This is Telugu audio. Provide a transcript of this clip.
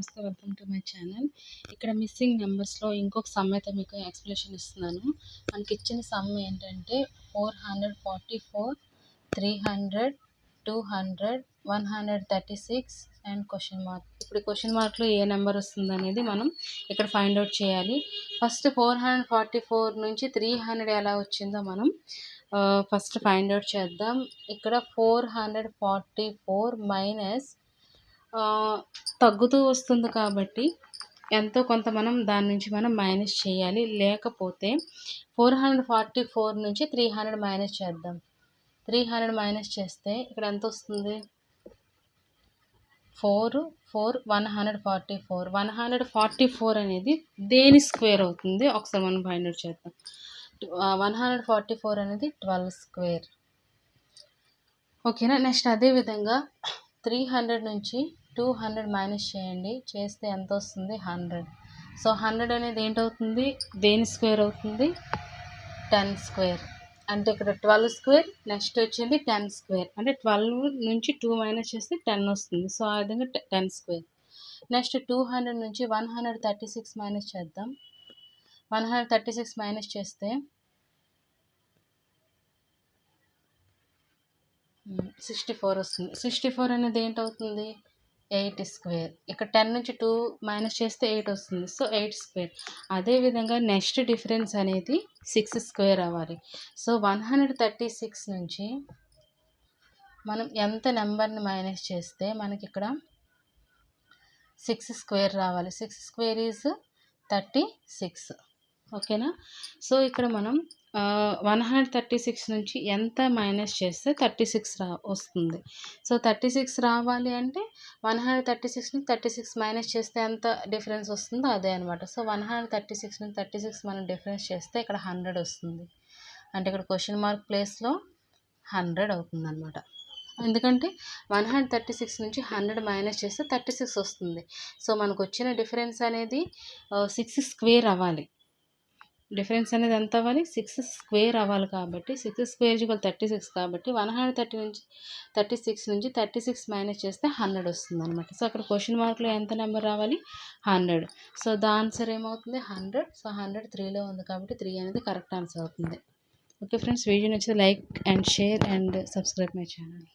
నమస్తే, వెల్కమ్ టు మై ఛానల్. ఇక్కడ మిస్సింగ్ నెంబర్స్లో ఇంకొక సమ్ అయితే మీకు ఎక్స్ప్లెనేషన్ ఇస్తున్నాను. మనకి ఇచ్చిన సమ్ ఏంటంటే 444, 300, 200, 136 అండ్ క్వశ్చన్ మార్క్. ఇప్పుడు క్వశ్చన్ మార్క్లో ఏ నెంబర్ వస్తుంది అనేది మనం ఇక్కడ ఫైండ్ అవుట్ చేయాలి. ఫస్ట్ 444 నుంచి 300 ఎలా వచ్చిందో మనం ఫస్ట్ ఫైండ్ అవుట్ చేద్దాం. ఇక్కడ 444 మైనస్ తగ్గుతూ వస్తుంది కాబట్టి ఎంతో కొంత మనం దాని నుంచి మనం మైనస్ చేయాలి. లేకపోతే 444 నుంచి 300 మైనస్ చేద్దాం. 300 మైనస్ చేస్తే ఇక్కడ ఎంత వస్తుంది? 144. 144 అనేది దేని స్క్వేర్ అవుతుంది ఒకసారి మనం ఫైండ్ అవుట్ చేద్దాం. 144 అనేది 12 స్క్వేర్. ఓకేనా. నెక్స్ట్ అదేవిధంగా 300 నుంచి 200 మైనస్ చేయండి. చేస్తే ఎంత వస్తుంది? 100. సో 100 అనేది ఏంటవుతుంది? దేని స్క్వేర్ అవుతుంది? 10 స్క్వేర్. అంటే ఇక్కడ 12 స్క్వేర్, నెక్స్ట్ వచ్చింది 10 స్క్వేర్. అంటే 12 నుంచి 2 మైనస్ చేస్తే 10 వస్తుంది. సో ఆ విధంగా 10 స్క్వేర్. నెక్స్ట్ 200 నుంచి 136 మైనస్ చేద్దాం. 136 మైనస్ చేస్తే 64 వస్తుంది. 64 అనేది ఏంటవుతుంది? 8 స్క్వేర్. ఇక్కడ 10 నుంచి 2 మైనస్ చేస్తే 8 వస్తుంది. So 8 square. అదేవిధంగా నెక్స్ట్ డిఫరెన్స్ అనేది 6 స్క్వేర్ అవ్వాలి. సో 136 నుంచి మనం ఎంత నెంబర్ని మైనస్ చేస్తే మనకి ఇక్కడ 6 స్క్వేర్ రావాలి. 6 స్క్వేర్ ఈజ్ 36. ఓకేనా. సో ఇక్కడ మనం 136 నుంచి ఎంత మైనస్ చేస్తే 36 వస్తుంది. సో 36 రావాలి అంటే 136 నుంచి 36 మైనస్ చేస్తే ఎంత డిఫరెన్స్ వస్తుందో అదే అనమాట. సో 136 నుంచి 36 మనం డిఫరెన్స్ చేస్తే ఇక్కడ 100 వస్తుంది. అంటే ఇక్కడ క్వశ్చన్ మార్క్ ప్లేస్లో 100 అవుతుంది అనమాట. ఎందుకంటే 136 నుంచి 100 మైనస్ చేస్తే 36 వస్తుంది. సో మనకు వచ్చిన డిఫరెన్స్ అనేది 6 స్క్వేర్ అవ్వాలి. డిఫరెన్స్ అనేది ఎంత అవ్వాలి? 6 స్క్వేర్ అవ్వాలి. కాబట్టి 6 స్క్వేర్ = 36 కాబట్టి 130 నుంచి 36 నుంచి 36 మైనస్ చేస్తే 100 వస్తుంది అనమాట. సో అక్కడ క్వశ్చన్ మార్క్లో ఎంత నెంబర్ రావాలి? 100. సో ద ఆన్సర్ ఏమవుతుంది? 100. సో 100 3లో ఉంది కాబట్టి 3 అనేది కరెక్ట్ ఆన్సర్ అవుతుంది. ఓకే ఫ్రెండ్స్, వీడియో నచ్చితే like and share and subscribe my channel.